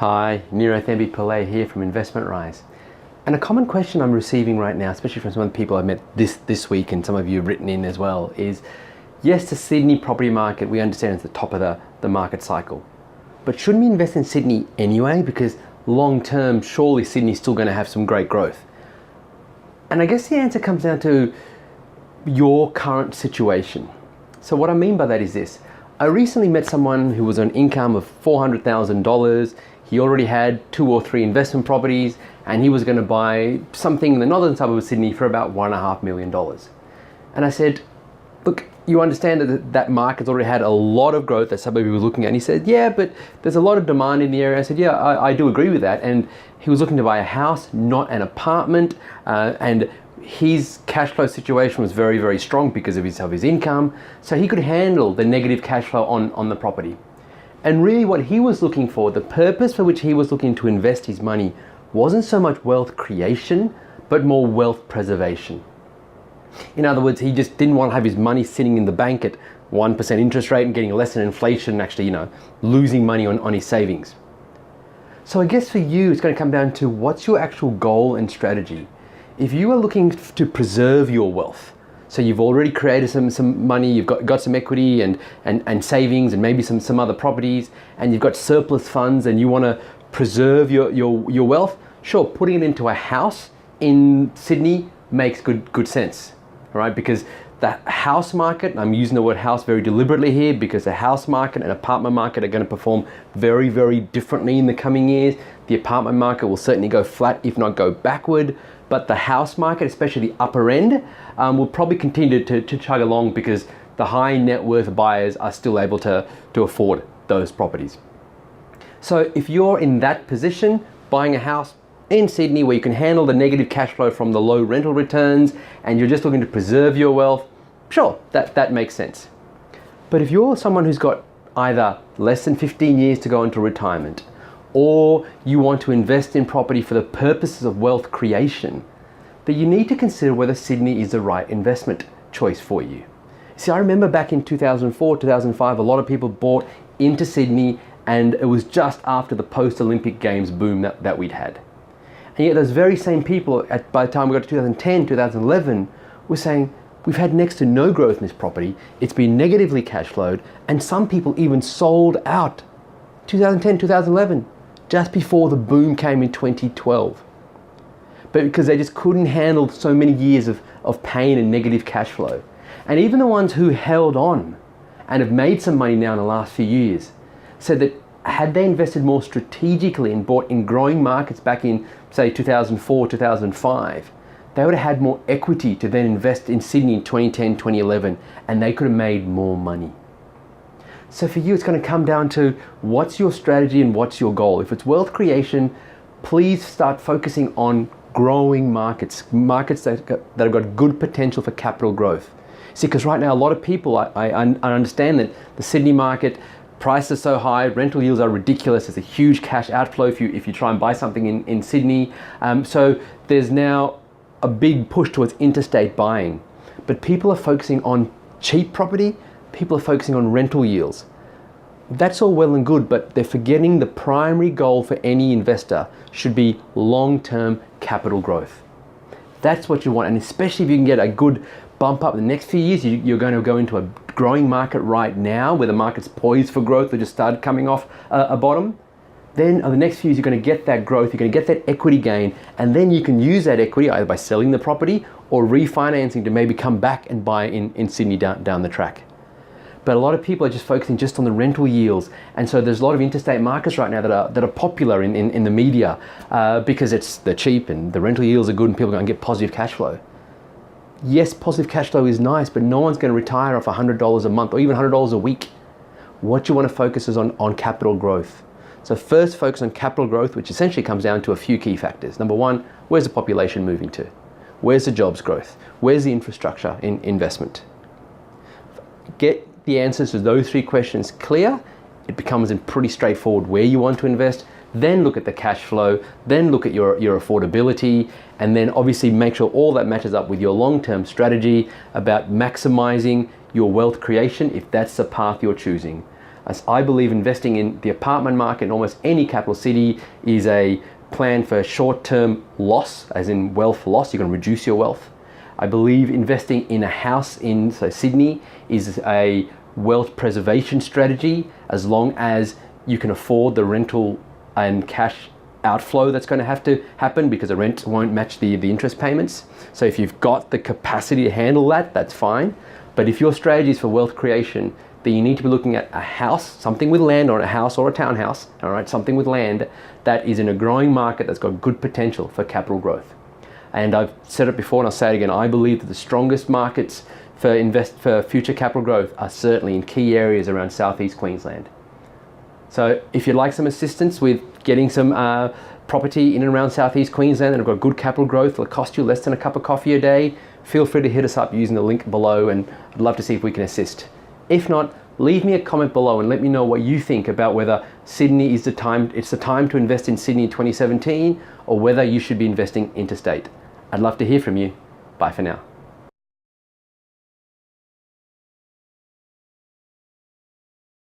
Hi, Niro Pillay here from Investment Rise. And a common question I'm receiving right now, especially from some of the people I've met this week, and some of you have written in as well, is yes, the Sydney property market, we understand it's the top of the market cycle. But shouldn't we invest in Sydney anyway? Because long term, surely Sydney's still going to have some great growth. And I guess the answer comes down to your current situation. So what I mean by that is this. I recently met someone who was on income of $400,000. He already had 2 or 3 investment properties, and he was going to buy something in the northern suburb of Sydney for about $1.5 million. And I said, look, you understand that market's already had a lot of growth, that suburb he was looking at. And he said, yeah, but there's a lot of demand in the area. I said, yeah, I do agree with that. And he was looking to buy a house, not an apartment. And his cash flow situation was very, very strong because of his income. So he could handle the negative cash flow on the property. And really what he was looking for, the purpose for which he was looking to invest his money, wasn't so much wealth creation, but more wealth preservation. In other words, he just didn't want to have his money sitting in the bank at 1% interest rate and getting less than inflation and actually, losing money on his savings. So I guess for you, it's going to come down to what's your actual goal and strategy. If you are looking to preserve your wealth, so you've already created some money, you've got some equity and savings and maybe some other properties, and you've got surplus funds and you want to preserve your wealth, sure, putting it into a house in Sydney makes good sense, right? Because the house market, and I'm using the word house very deliberately here because the house market and apartment market are going to perform very, very differently in the coming years. The apartment market will certainly go flat, if not go backward. But the house market, especially the upper end, will probably continue to chug along because the high net worth buyers are still able to afford those properties. So if you're in that position, buying a house in Sydney where you can handle the negative cash flow from the low rental returns and you're just looking to preserve your wealth, sure, that makes sense. But if you're someone who's got either less than 15 years to go into retirement, or you want to invest in property for the purposes of wealth creation, then you need to consider whether Sydney is the right investment choice for you. See, I remember back in 2004, 2005, a lot of people bought into Sydney, and it was just after the post-Olympic Games boom that we'd had. And yet those very same people, by the time we got to 2010, 2011, were saying, we've had next to no growth in this property, it's been negatively cash flowed, and some people even sold out 2010, 2011. Just before the boom came in 2012. But because they just couldn't handle so many years of pain and negative cash flow. And even the ones who held on and have made some money now in the last few years said that had they invested more strategically and bought in growing markets back in, say, 2004, 2005, they would have had more equity to then invest in Sydney in 2010, 2011, and they could have made more money. So for you, it's going to come down to what's your strategy and what's your goal. If it's wealth creation, please start focusing on growing markets that have got good potential for capital growth. See, because right now a lot of people, I understand that the Sydney market, prices are so high, rental yields are ridiculous, there's a huge cash outflow if you try and buy something in Sydney. So there's now a big push towards interstate buying. But people are focusing on cheap property, people are focusing on rental yields. That's all well and good, but they're forgetting the primary goal for any investor should be long-term capital growth. That's what you want, and especially if you can get a good bump up in the next few years, you're going to go into a growing market right now where the market's poised for growth or just started coming off a bottom. Then over the next few years, you're going to get that growth, you're going to get that equity gain, and then you can use that equity either by selling the property or refinancing to maybe come back and buy in Sydney down the track. But a lot of people are just focusing just on the rental yields, and so there's a lot of interstate markets right now that are popular in the media because they're cheap and the rental yields are good and people are going to get positive cash flow. Yes, positive cash flow is nice, but no one's going to retire off $100 a month or even $100 a week. What you want to focus is on capital growth. So first focus on capital growth, which essentially comes down to a few key factors. Number one, where's the population moving to? Where's the jobs growth? Where's the infrastructure investment? Get the answers to those 3 questions clear, it becomes pretty straightforward where you want to invest. Then look at the cash flow, then look at your affordability, and then obviously make sure all that matches up with your long-term strategy about maximizing your wealth creation if that's the path you're choosing. As I believe investing in the apartment market in almost any capital city is a plan for short-term loss, as in wealth loss. You're going to reduce your wealth. I believe investing in a house in Sydney is a wealth preservation strategy, as long as you can afford the rental and cash outflow that's going to have to happen, because the rent won't match the interest payments. So if you've got the capacity to handle that, that's fine. But if your strategy is for wealth creation, then you need to be looking at a house, something with land, or a house or a townhouse, all right, something with land that is in a growing market that's got good potential for capital growth. And I've said it before and I'll say it again, I believe that the strongest markets for future capital growth are certainly in key areas around Southeast Queensland. So if you'd like some assistance with getting some property in and around Southeast Queensland that have got good capital growth, will cost you less than a cup of coffee a day, feel free to hit us up using the link below, and I'd love to see if we can assist. If not, leave me a comment below and let me know what you think about whether Sydney is the time to invest in Sydney in 2017, or whether you should be investing interstate. I'd love to hear from you. Bye for now.